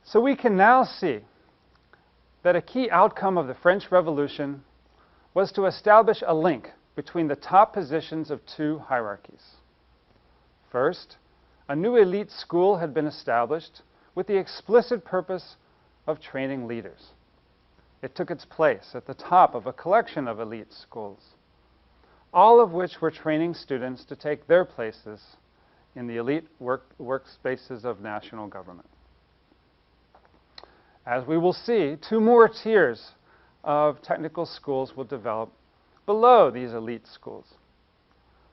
So we can now see that a key outcome of the French Revolution was to establish a link between the top positions of two hierarchies. First, a new elite school had been established with the explicit purpose of training leaders. It took its place at the top of a collection of elite schools, all of which were training students to take their places in the elite workspaces of national government. As we will see, two more tiers of technical schools will develop below these elite schools,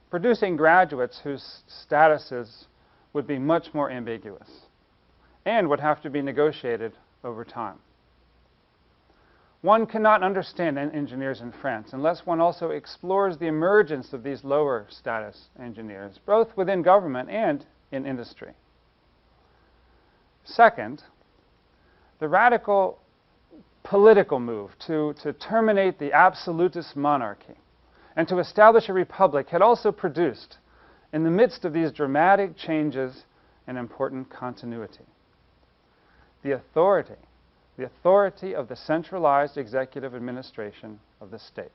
producing graduates whose statuses would be much more ambiguous and would have to be negotiated over time. One cannot understand engineers in France unless one also explores the emergence of these lower status engineers, both within government and in industry. Second, the radical political move to terminate the absolutist monarchy and to establish a republic had also produced, in the midst of these dramatic changes, an important continuity. The authority of the centralized executive administration of the state.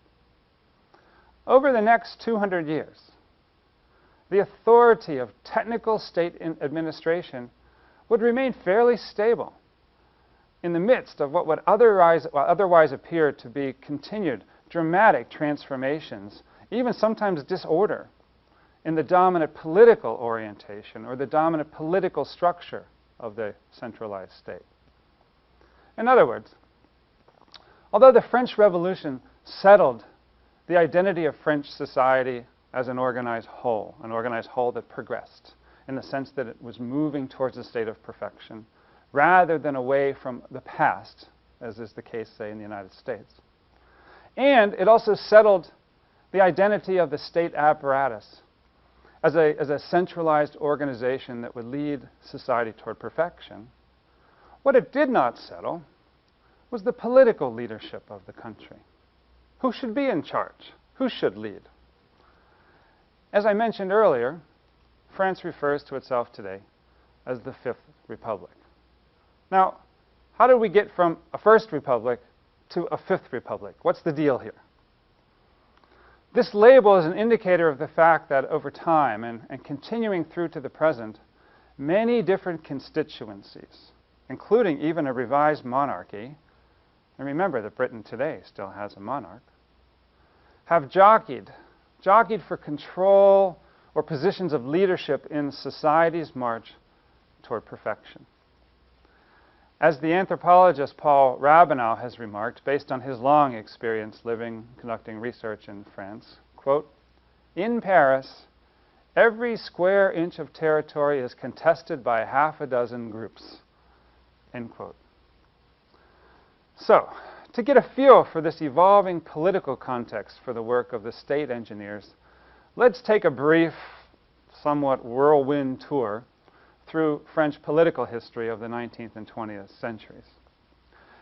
Over the next 200 years, the authority of technical state administration would remain fairly stable in the midst of what would otherwise appear to be continued dramatic transformations, even sometimes disorder, in the dominant political orientation or the dominant political structure of the centralized state. In other words, although the French Revolution settled the identity of French society as an organized whole that progressed in the sense that it was moving towards a state of perfection, rather than away from the past, as is the case, say, in the United States. And it also settled the identity of the state apparatus as a centralized organization that would lead society toward perfection. What it did not settle was the political leadership of the country. Who should be in charge? Who should lead? As I mentioned earlier, France refers to itself today as the Fifth Republic. Now, how did we get from a First Republic to a Fifth Republic? What's the deal here? This label is an indicator of the fact that over time and continuing through to the present, many different constituencies, including even a revised monarchy, and remember that Britain today still has a monarch, have jockeyed for control or positions of leadership in society's march toward perfection. As the anthropologist Paul Rabinow has remarked, based on his long experience conducting research in France, quote, "In Paris, every square inch of territory is contested by half a dozen groups," end quote. So, to get a feel for this evolving political context for the work of the state engineers, let's take a brief, somewhat whirlwind tour through French political history of the 19th and 20th centuries.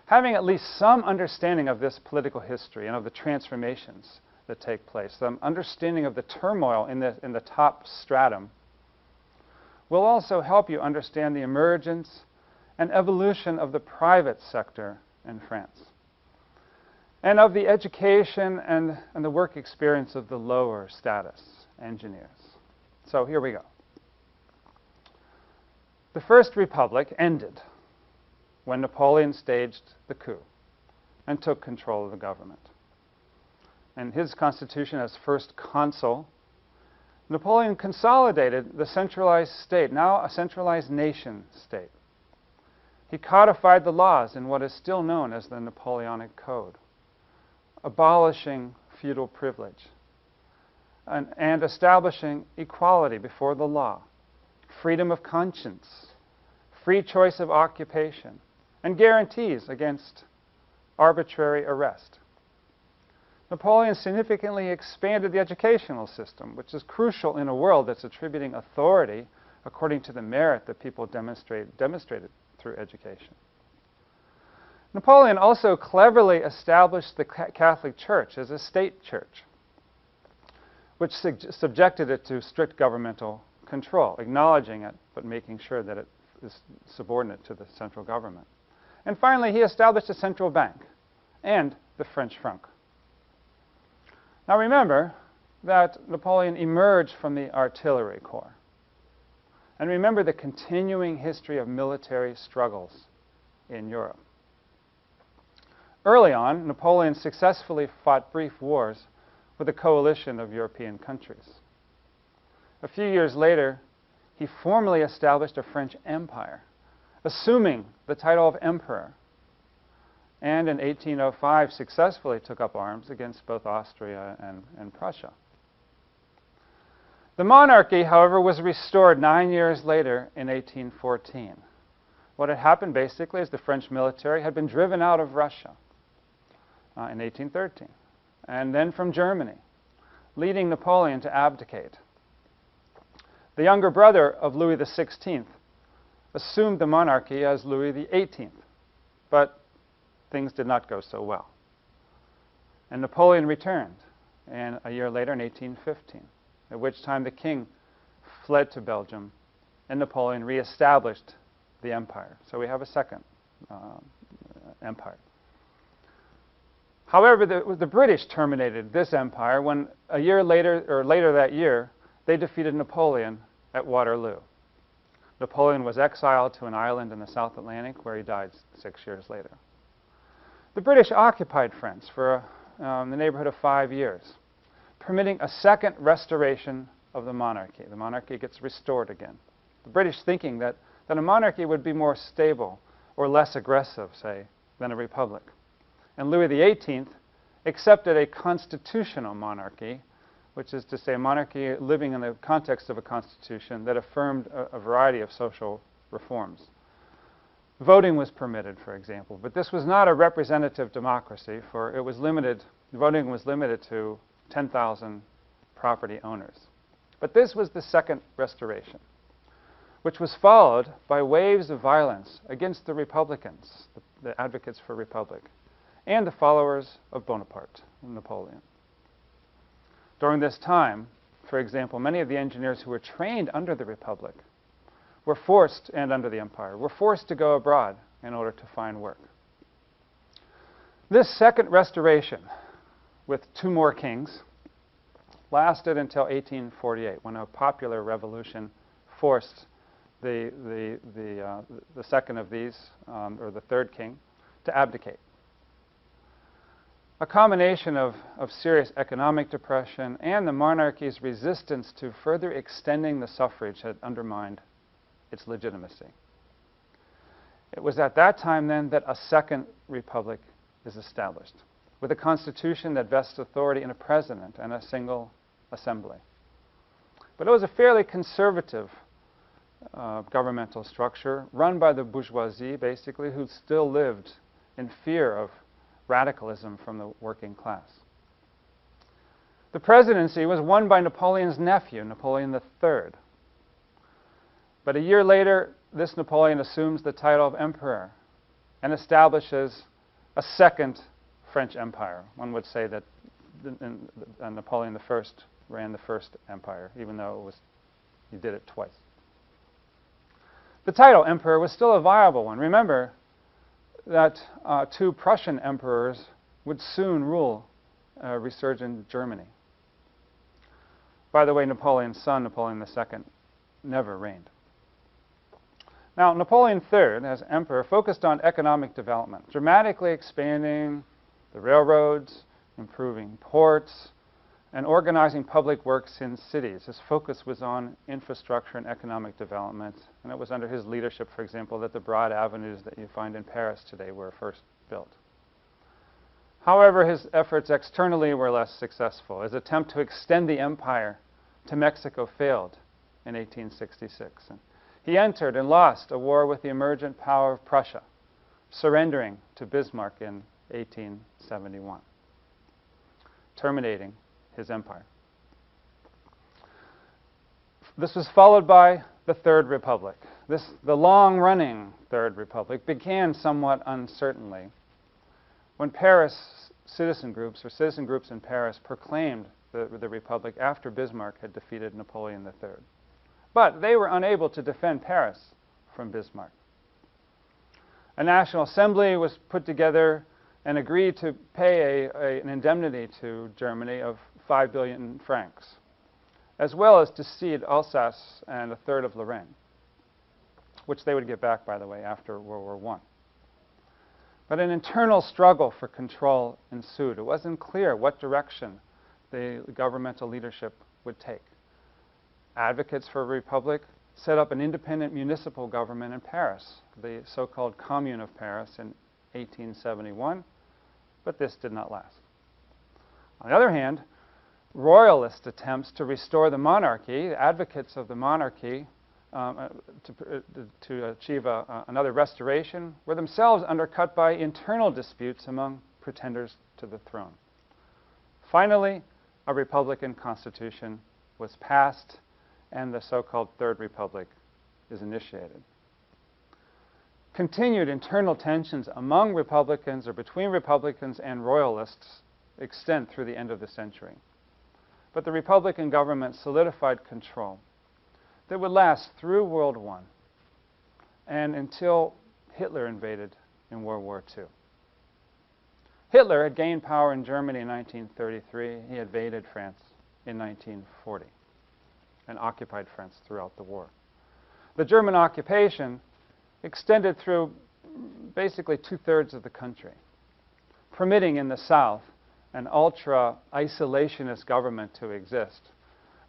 Having at least some understanding of this political history and of the transformations that take place, some understanding of the turmoil in the top stratum, will also help you understand the emergence and evolution of the private sector in France, and of the education and the work experience of the lower status engineers. So here we go. The First Republic ended when Napoleon staged the coup and took control of the government. In his constitution as first consul, Napoleon consolidated the centralized state, now a centralized nation state. He codified the laws in what is still known as the Napoleonic Code, abolishing feudal privilege and establishing equality before the law, freedom of conscience, free choice of occupation, and guarantees against arbitrary arrest. Napoleon significantly expanded the educational system, which is crucial in a world that's attributing authority according to the merit that people demonstrated through education. Napoleon also cleverly established the Catholic Church as a state church, which subjected it to strict governmental control, acknowledging it, but making sure that it is subordinate to the central government. And finally, he established a central bank and the French franc. Now remember that Napoleon emerged from the artillery corps. And remember the continuing history of military struggles in Europe. Early on, Napoleon successfully fought brief wars with a coalition of European countries. A few years later, he formally established a French empire, assuming the title of emperor, and in 1805 successfully took up arms against both Austria and Prussia. The monarchy, however, was restored 9 years later in 1814. What had happened basically is the French military had been driven out of Russia in 1813, and then from Germany, leading Napoleon to abdicate. The younger brother of Louis XVI assumed the monarchy as Louis XVIII, but things did not go so well. And Napoleon returned a year later in 1815, at which time the king fled to Belgium and Napoleon reestablished the empire. So we have a second empire. However, the British terminated this empire when a year later, or later that year, they defeated Napoleon at Waterloo. Napoleon was exiled to an island in the South Atlantic where he died 6 years later. The British occupied France for the neighborhood of 5 years, permitting a second restoration of the monarchy. The monarchy gets restored again. The British thinking that a monarchy would be more stable or less aggressive, say, than a republic. And Louis XVIII accepted a constitutional monarchy, which is to say a monarchy living in the context of a constitution that affirmed a variety of social reforms. Voting was permitted, for example, but this was not a representative democracy, for it was limited, voting was limited to 10,000 property owners. But this was the second restoration, which was followed by waves of violence against the Republicans, the advocates for republic, and the followers of Bonaparte, Napoleon. During this time, for example, many of the engineers who were trained under the Republic were forced, and under the Empire, were forced to go abroad in order to find work. This second restoration, with 2 more kings, lasted until 1848, when a popular revolution forced the second of these, or the third king, to abdicate. A combination of serious economic depression and the monarchy's resistance to further extending the suffrage had undermined its legitimacy. It was at that time then that a second republic is established, with a constitution that vests authority in a president and a single assembly. But it was a fairly conservative governmental structure run by the bourgeoisie, basically, who still lived in fear of radicalism from the working class. The presidency was won by Napoleon's nephew, Napoleon III. But a year later, this Napoleon assumes the title of emperor and establishes a second French empire. One would say that Napoleon I ran the first empire, even though he did it twice. The title emperor was still a viable one. Remember that 2 Prussian emperors would soon rule resurgent Germany. By the way, Napoleon's son, Napoleon II, never reigned. Now, Napoleon III, as emperor, focused on economic development, dramatically expanding the railroads, improving ports, and organizing public works in cities. His focus was on infrastructure and economic development, and it was under his leadership, for example, that the broad avenues that you find in Paris today were first built. However, his efforts externally were less successful. His attempt to extend the empire to Mexico failed in 1866. And he entered and lost a war with the emergent power of Prussia, surrendering to Bismarck in 1871, terminating his empire. This was followed by the Third Republic. The long-running Third Republic began somewhat uncertainly when Paris citizen groups in Paris proclaimed the Republic after Bismarck had defeated Napoleon III. But they were unable to defend Paris from Bismarck. A National Assembly was put together and agreed to pay an indemnity to Germany of 5 billion francs, as well as to cede Alsace and a third of Lorraine, which they would get back, by the way, after World War I. But an internal struggle for control ensued. It wasn't clear what direction the governmental leadership would take. Advocates for a republic set up an independent municipal government in Paris, the so-called Commune of Paris, in 1871, but this did not last. On the other hand, royalist attempts to restore the monarchy, the advocates of the monarchy, to achieve another restoration, were themselves undercut by internal disputes among pretenders to the throne. Finally, a Republican constitution was passed, and the so-called Third Republic is initiated. Continued internal tensions among Republicans or between Republicans and Royalists extend through the end of the century. But the Republican government solidified control that would last through World War I and until Hitler invaded in World War II. Hitler had gained power in Germany in 1933. He invaded France in 1940 and occupied France throughout the war. The German occupation extended through basically two-thirds of the country, permitting in the South an ultra-isolationist government to exist,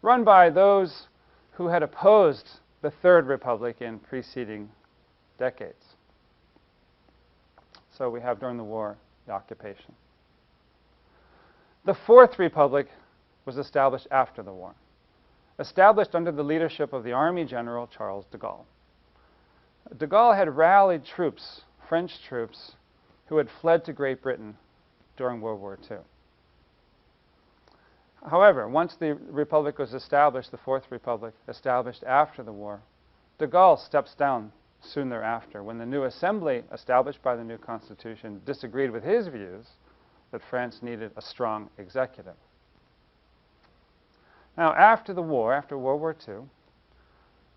run by those who had opposed the Third Republic in preceding decades. So we have, during the war, the occupation. The Fourth Republic was established after the war, established under the leadership of the Army General Charles de Gaulle. De Gaulle had rallied troops, French troops, who had fled to Great Britain during World War II. However, once the Republic was established, the Fourth Republic, established after the war, de Gaulle steps down soon thereafter when the new assembly established by the new constitution disagreed with his views that France needed a strong executive. Now, after the war, after World War II,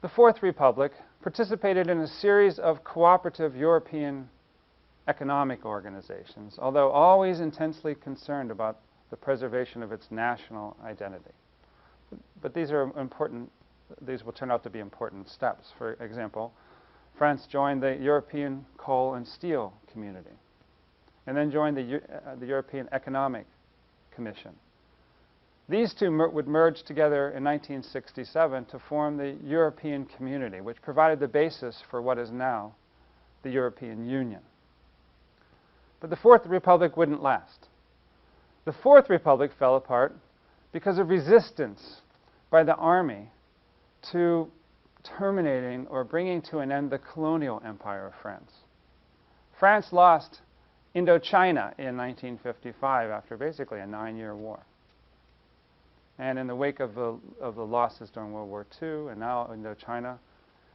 the Fourth Republic participated in a series of cooperative European economic organizations, although always intensely concerned about the preservation of its national identity. But these are important, these will turn out to be important steps. For example, France joined the European Coal and Steel Community, and then joined the European Economic Commission. These two would merge together in 1967 to form the European Community, which provided the basis for what is now the European Union. But the Fourth Republic wouldn't last. The Fourth Republic fell apart because of resistance by the army to terminating or bringing to an end the colonial empire of France. France lost Indochina in 1955 after basically a 9-year war. And in the wake of the losses during World War II and now Indochina,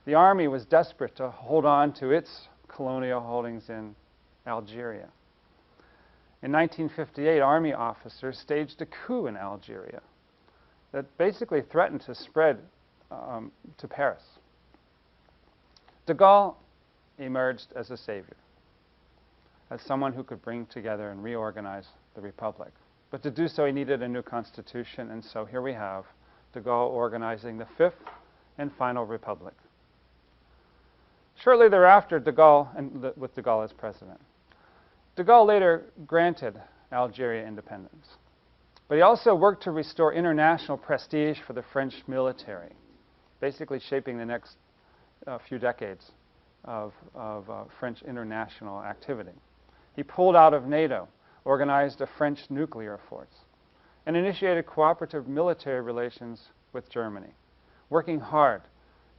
the army was desperate to hold on to its colonial holdings in Algeria. In 1958, army officers staged a coup in Algeria that basically threatened to spread to Paris. De Gaulle emerged as a savior, as someone who could bring together and reorganize the republic. But to do so, he needed a new constitution, and so here we have de Gaulle organizing the Fifth and final republic. Shortly thereafter, with de Gaulle as president, de Gaulle later granted Algeria independence. But he also worked to restore international prestige for the French military, basically shaping the next few decades of French international activity. He pulled out of NATO, organized a French nuclear force, and initiated cooperative military relations with Germany, working hard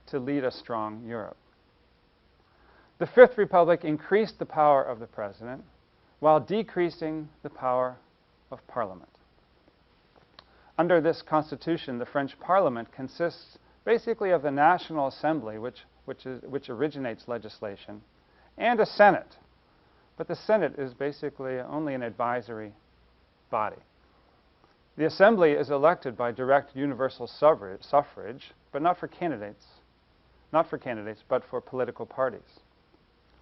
to lead a strong Europe. The Fifth Republic increased the power of the president while decreasing the power of Parliament. Under this constitution, the French Parliament consists basically of the National Assembly, which originates legislation, and a Senate. But the Senate is basically only an advisory body. The Assembly is elected by direct universal suffrage, but not for candidates, not for candidates, but for political parties,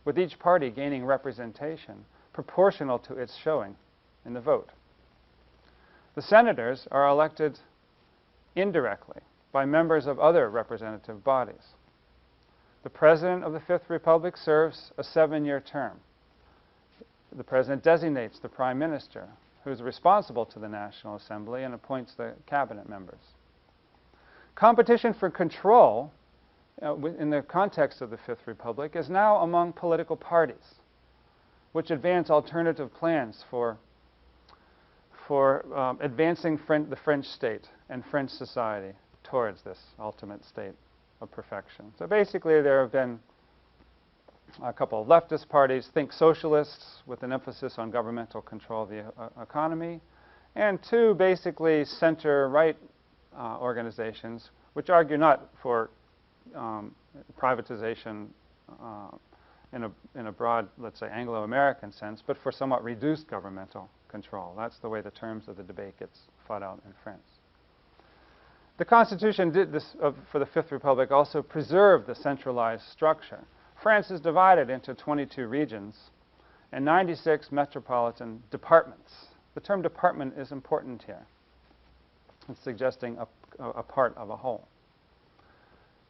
with each party gaining representation proportional to its showing in the vote. The senators are elected indirectly by members of other representative bodies. The President of the Fifth Republic serves a 7-year term. The President designates the Prime Minister, who is responsible to the National Assembly and appoints the cabinet members. Competition for control in the context of the Fifth Republic is now among political parties, which advance alternative plans for advancing the French state and French society towards this ultimate state of perfection. So basically, there have been a couple of leftist parties, think socialists, with an emphasis on governmental control of the economy, and two basically center-right organizations, which argue not for privatization in a broad, let's say, Anglo-American sense, but for somewhat reduced governmental control. That's the way the terms of the debate gets fought out in France. The Constitution did this for the Fifth Republic also preserve the centralized structure. France is divided into 22 regions and 96 metropolitan departments. The term department is important here. It's suggesting a part of a whole.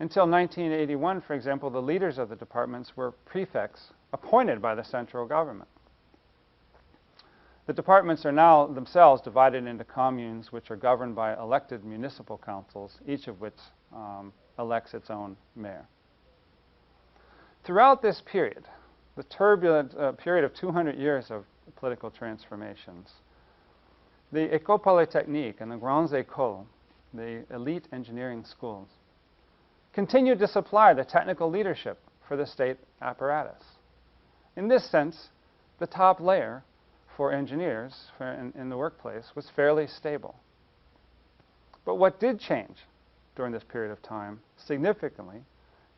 Until 1981, for example, the leaders of the departments were prefects appointed by the central government. The departments are now themselves divided into communes, which are governed by elected municipal councils, each of which elects its own mayor. Throughout this period, the turbulent period of 200 years of political transformations, the École Polytechnique and the Grandes Écoles, the elite engineering schools, continued to supply the technical leadership for the state apparatus. In this sense, the top layer for engineers in the workplace was fairly stable. But what did change during this period of time significantly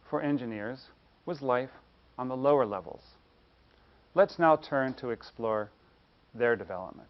for engineers was life on the lower levels. Let's now turn to explore their development.